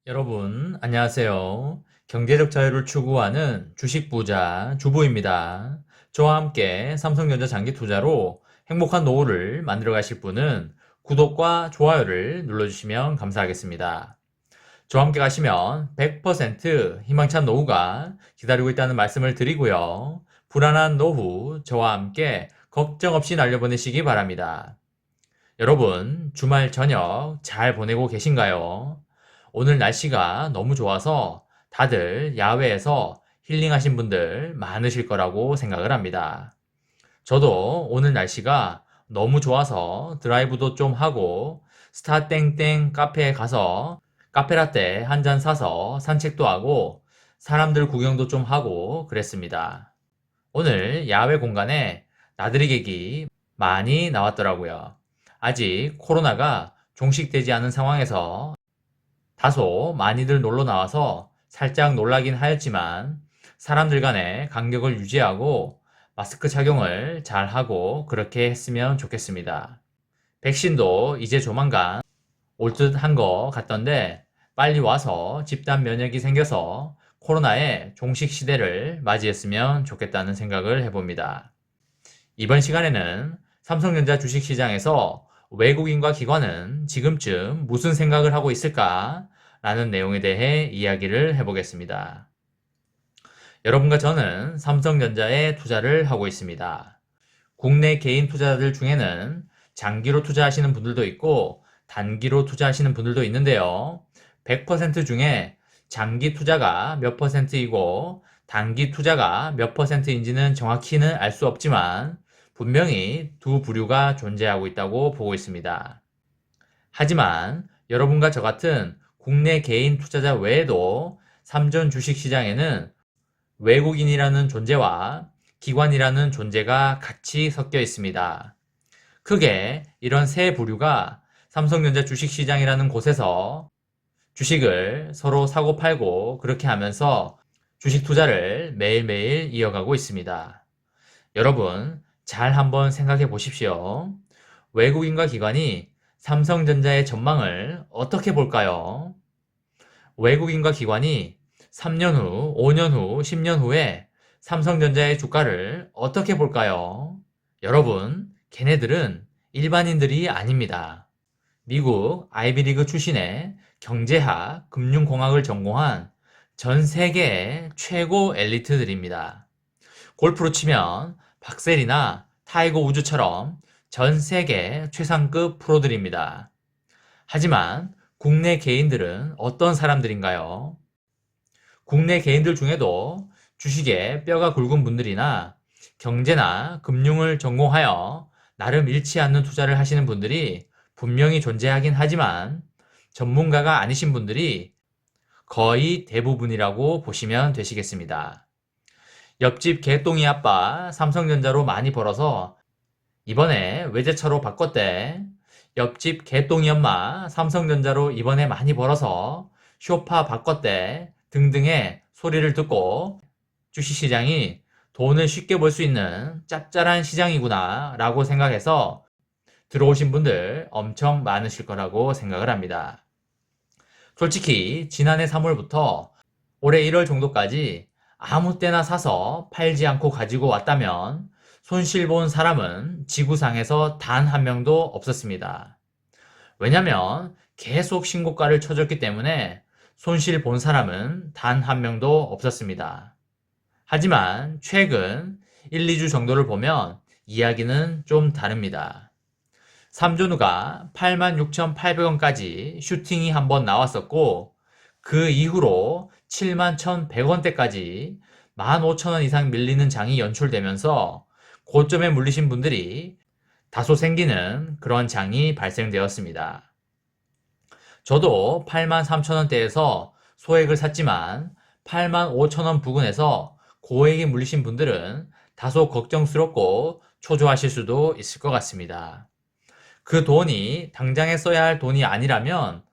여러분, 안녕하세요. 경제적 자유를 추구하는 주식 부자 주부입니다. 저와 함께 삼성전자 장기 투자로 행복한 노후를 만들어 가실 분은 구독과 좋아요를 눌러주시면 감사하겠습니다. 저와 함께 가시면 100% 희망찬 노후가 기다리고 있다는 말씀을 드리고요. 불안한 노후 저와 함께 걱정 없이 날려보내시기 바랍니다. 여러분, 주말 저녁 잘 보내고 계신가요? 오늘 날씨가 너무 좋아서 다들 야외에서 힐링하신 분들 많으실 거라고 생각을 합니다. 저도 오늘 날씨가 너무 좋아서 드라이브도 좀 하고 스타땡땡 카페에 가서 카페라떼 한 잔 사서 산책도 하고 사람들 구경도 좀 하고 그랬습니다. 오늘 야외 공간에 나들이객이 많이 나왔더라고요. 아직 코로나가 종식되지 않은 상황에서 다소 많이들 놀러 나와서 살짝 놀라긴 하였지만 사람들 간의 간격을 유지하고 마스크 착용을 잘 하고 그렇게 했으면 좋겠습니다. 백신도 이제 조만간 올 듯 한 것 같던데 빨리 와서 집단 면역이 생겨서 코로나의 종식 시대를 맞이했으면 좋겠다는 생각을 해봅니다. 이번 시간에는 삼성전자 주식시장에서 외국인과 기관은 지금쯤 무슨 생각을 하고 있을까? 라는 내용에 대해 이야기를 해보겠습니다. 여러분과 저는 삼성전자에 투자를 하고 있습니다. 국내 개인 투자자들 중에는 장기로 투자하시는 분들도 있고 단기로 투자하시는 분들도 있는데요. 100% 중에 장기 투자가 몇 퍼센트이고 단기 투자가 몇 퍼센트인지는 정확히는 알 수 없지만 분명히 두 부류가 존재하고 있다고 보고 있습니다. 하지만 여러분과 저 같은 국내 개인 투자자 외에도 삼전 주식시장에는 외국인이라는 존재와 기관이라는 존재가 같이 섞여 있습니다. 크게 이런 세 부류가 삼성전자 주식시장이라는 곳에서 주식을 서로 사고 팔고 그렇게 하면서 주식 투자를 매일매일 이어가고 있습니다. 여러분, 잘 한번 생각해 보십시오. 외국인과 기관이 삼성전자의 전망을 어떻게 볼까요? 외국인과 기관이 3년 후, 5년 후, 10년 후에 삼성전자의 주가를 어떻게 볼까요? 여러분, 걔네들은 일반인들이 아닙니다. 미국 아이비리그 출신의 경제학, 금융공학을 전공한 전 세계의 최고 엘리트들입니다. 골프로 치면 박셀이나 타이거 우즈처럼 전 세계 최상급 프로들입니다. 하지만 국내 개인들은 어떤 사람들인가요? 국내 개인들 중에도 주식에 뼈가 굵은 분들이나 경제나 금융을 전공하여 나름 잃지 않는 투자를 하시는 분들이 분명히 존재하긴 하지만 전문가가 아니신 분들이 거의 대부분이라고 보시면 되시겠습니다. 옆집 개똥이 아빠 삼성전자로 많이 벌어서 이번에 외제차로 바꿨대. 옆집 개똥이 엄마 삼성전자로 이번에 많이 벌어서 쇼파 바꿨대. 등등의 소리를 듣고 주식시장이 돈을 쉽게 벌 수 있는 짭짤한 시장이구나 라고 생각해서 들어오신 분들 엄청 많으실 거라고 생각을 합니다. 솔직히 지난해 3월부터 올해 1월 정도까지 아무 때나 사서 팔지 않고 가지고 왔다면 손실 본 사람은 지구상에서 단 한 명도 없었습니다. 왜냐면 계속 신고가를 쳐줬기 때문에 손실 본 사람은 단 한 명도 없었습니다. 하지만 최근 1, 2주 정도를 보면 이야기는 좀 다릅니다. 삼존우가 86,800원까지 슈팅이 한번 나왔었고 그 이후로 71,100원대까지 15,000원 이상 밀리는 장이 연출되면서 고점에 물리신 분들이 다소 생기는 그런 장이 발생되었습니다. 저도 83,000원대에서 소액을 샀지만 85,000원 부근에서 고액에 물리신 분들은 다소 걱정스럽고 초조하실 수도 있을 것 같습니다. 그 돈이 당장에 써야 할 돈이 아니라면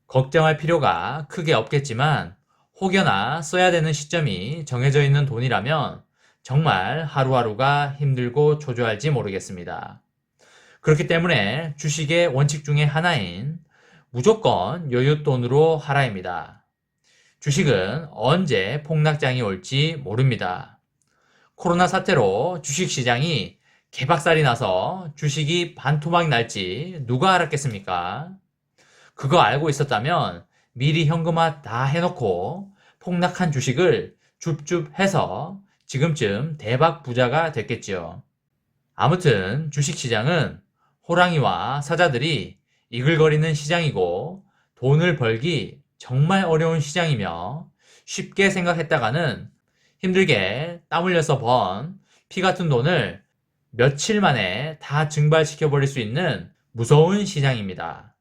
걱정할 필요가 크게 없겠지만 혹여나 써야 되는 시점이 정해져 있는 돈이라면 정말 하루하루가 힘들고 초조할지 모르겠습니다. 그렇기 때문에 주식의 원칙 중에 하나인 무조건 여윳돈으로 하라입니다. 주식은 언제 폭락장이 올지 모릅니다. 코로나 사태로 주식시장이 개박살이 나서 주식이 반토막 날지 누가 알았겠습니까? 그거 알고 있었다면 미리 현금화 다 해놓고 폭락한 주식을 줍줍 해서 지금쯤 대박 부자가 됐겠지요. 아무튼 주식시장은 호랑이와 사자들이 이글거리는 시장이고 돈을 벌기 정말 어려운 시장이며 쉽게 생각했다가는 힘들게 땀 흘려서 번 피 같은 돈을 며칠 만에 다 증발시켜버릴 수 있는 무서운 시장입니다.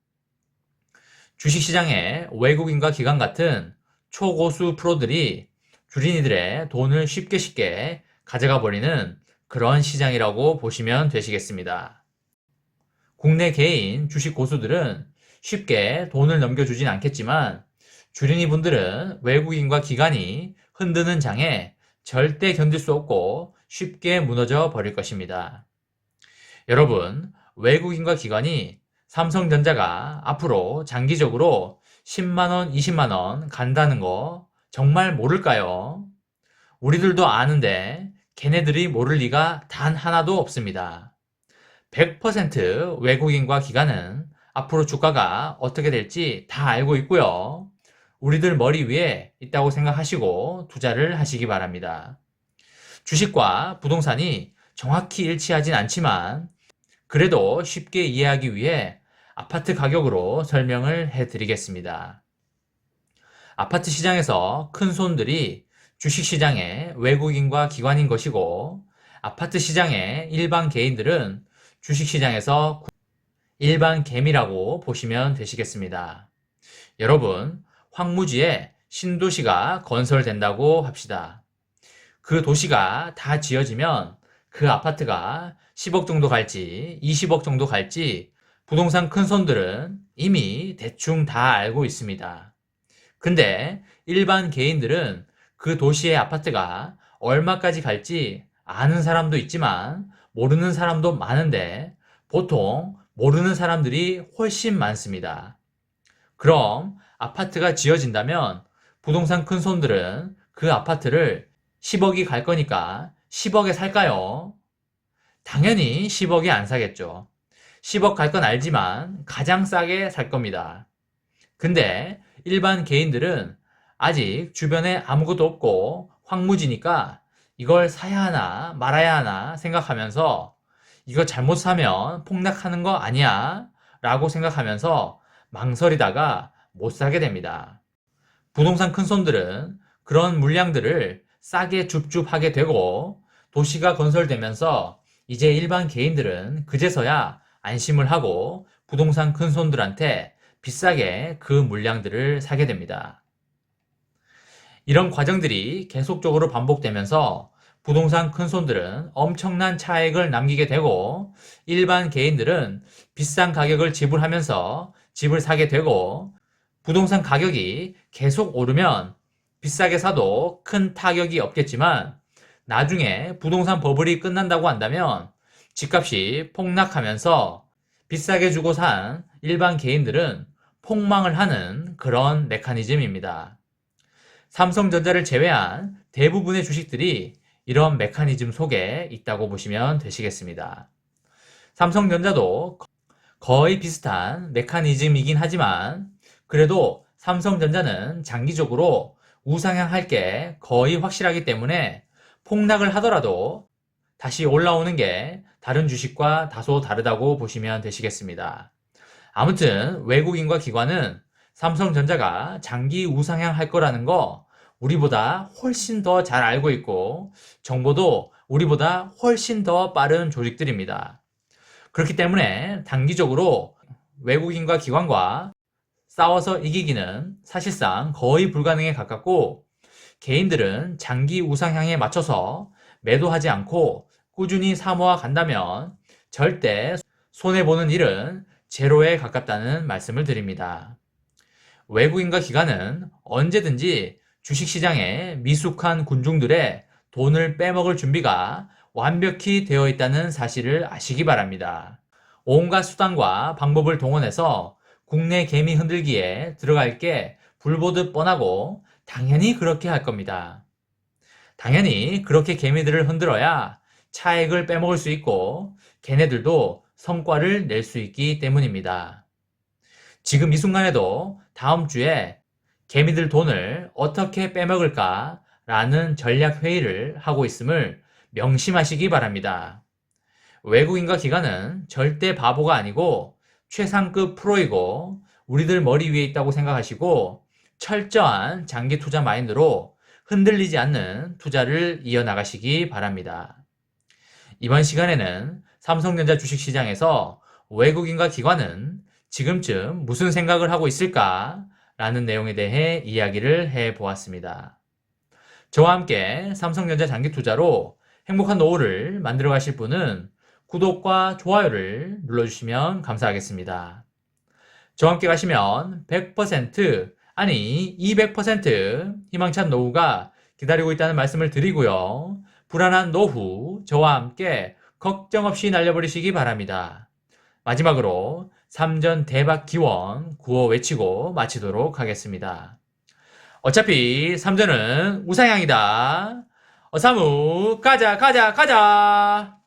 주식시장에 외국인과 기관 같은 초고수 프로들이 주린이들의 돈을 쉽게 가져가 버리는 그런 시장이라고 보시면 되시겠습니다. 국내 개인 주식 고수들은 쉽게 돈을 넘겨주진 않겠지만 주린이 분들은 외국인과 기관이 흔드는 장에 절대 견딜 수 없고 쉽게 무너져 버릴 것입니다. 여러분, 외국인과 기관이 삼성전자가 앞으로 장기적으로 10만원, 20만원 간다는 거 정말 모를까요? 우리들도 아는데 걔네들이 모를 리가 단 하나도 없습니다. 100% 외국인과 기관은 앞으로 주가가 어떻게 될지 다 알고 있고요. 우리들 머리 위에 있다고 생각하시고 투자를 하시기 바랍니다. 주식과 부동산이 정확히 일치하진 않지만 그래도 쉽게 이해하기 위해 아파트 가격으로 설명을 해드리겠습니다. 아파트 시장에서 큰 손들이 주식시장의 외국인과 기관인 것이고 아파트 시장의 일반 개인들은 주식시장에서 일반 개미라고 보시면 되시겠습니다. 여러분, 황무지에 신도시가 건설된다고 합시다. 그 도시가 다 지어지면 그 아파트가 10억 정도 갈지 20억 정도 갈지 부동산 큰 손들은 이미 대충 다 알고 있습니다. 근데 일반 개인들은 그 도시의 아파트가 얼마까지 갈지 아는 사람도 있지만 모르는 사람도 많은데 보통 모르는 사람들이 훨씬 많습니다. 그럼 아파트가 지어진다면 부동산 큰 손들은 그 아파트를 10억이 갈 거니까 10억에 살까요? 당연히 10억에 안 사겠죠. 10억 갈 건 알지만 가장 싸게 살 겁니다. 근데 일반 개인들은 아직 주변에 아무것도 없고 황무지니까 이걸 사야 하나 말아야 하나 생각하면서 이거 잘못 사면 폭락하는 거 아니야? 라고 생각하면서 망설이다가 못 사게 됩니다. 부동산 큰 손들은 그런 물량들을 싸게 줍줍하게 되고 도시가 건설되면서 이제 일반 개인들은 그제서야 안심을 하고 부동산 큰 손들한테 비싸게 그 물량들을 사게 됩니다. 이런 과정들이 계속적으로 반복되면서 부동산 큰 손들은 엄청난 차익을 남기게 되고 일반 개인들은 비싼 가격을 지불하면서 집을 사게 되고 부동산 가격이 계속 오르면 비싸게 사도 큰 타격이 없겠지만 나중에 부동산 버블이 끝난다고 한다면 집값이 폭락하면서 비싸게 주고 산 일반 개인들은 폭망을 하는 그런 메커니즘입니다. 삼성전자를 제외한 대부분의 주식들이 이런 메커니즘 속에 있다고 보시면 되시겠습니다. 삼성전자도 거의 비슷한 메커니즘이긴 하지만 그래도 삼성전자는 장기적으로 우상향할 게 거의 확실하기 때문에 폭락을 하더라도 다시 올라오는 게 다른 주식과 다소 다르다고 보시면 되시겠습니다. 아무튼 외국인과 기관은 삼성전자가 장기 우상향할 거라는 거 우리보다 훨씬 더 잘 알고 있고 정보도 우리보다 훨씬 더 빠른 조직들입니다. 그렇기 때문에 단기적으로 외국인과 기관과 싸워서 이기기는 사실상 거의 불가능에 가깝고 개인들은 장기 우상향에 맞춰서 매도하지 않고 꾸준히 사모아 간다면 절대 손해보는 일은 제로에 가깝다는 말씀을 드립니다. 외국인과 기관은 언제든지 주식시장에 미숙한 군중들의 돈을 빼먹을 준비가 완벽히 되어 있다는 사실을 아시기 바랍니다. 온갖 수단과 방법을 동원해서 국내 개미 흔들기에 들어갈 게 불보듯 뻔하고 당연히 그렇게 할 겁니다. 당연히 그렇게 개미들을 흔들어야 차액을 빼먹을 수 있고 걔네들도 성과를 낼 수 있기 때문입니다. 지금 이 순간에도 다음 주에 개미들 돈을 어떻게 빼먹을까 라는 전략 회의를 하고 있음을 명심하시기 바랍니다. 외국인과 기관은 절대 바보가 아니고 최상급 프로이고 우리들 머리 위에 있다고 생각하시고 철저한 장기 투자 마인드로 흔들리지 않는 투자를 이어나가시기 바랍니다. 이번 시간에는 삼성전자 주식시장에서 외국인과 기관은 지금쯤 무슨 생각을 하고 있을까? 라는 내용에 대해 이야기를 해 보았습니다. 저와 함께 삼성전자 장기 투자로 행복한 노후를 만들어 가실 분은 구독과 좋아요를 눌러주시면 감사하겠습니다. 저와 함께 가시면 100% 아니 200% 희망찬 노후가 기다리고 있다는 말씀을 드리고요. 불안한 노후 저와 함께 걱정 없이 날려버리시기 바랍니다. 마지막으로 3전 대박 기원 구호 외치고 마치도록 하겠습니다. 어차피 3전은 우상향이다. 어사무 가자 가자 가자.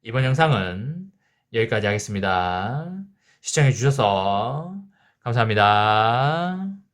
이번 영상은 여기까지 하겠습니다. 시청해 주셔서 감사합니다.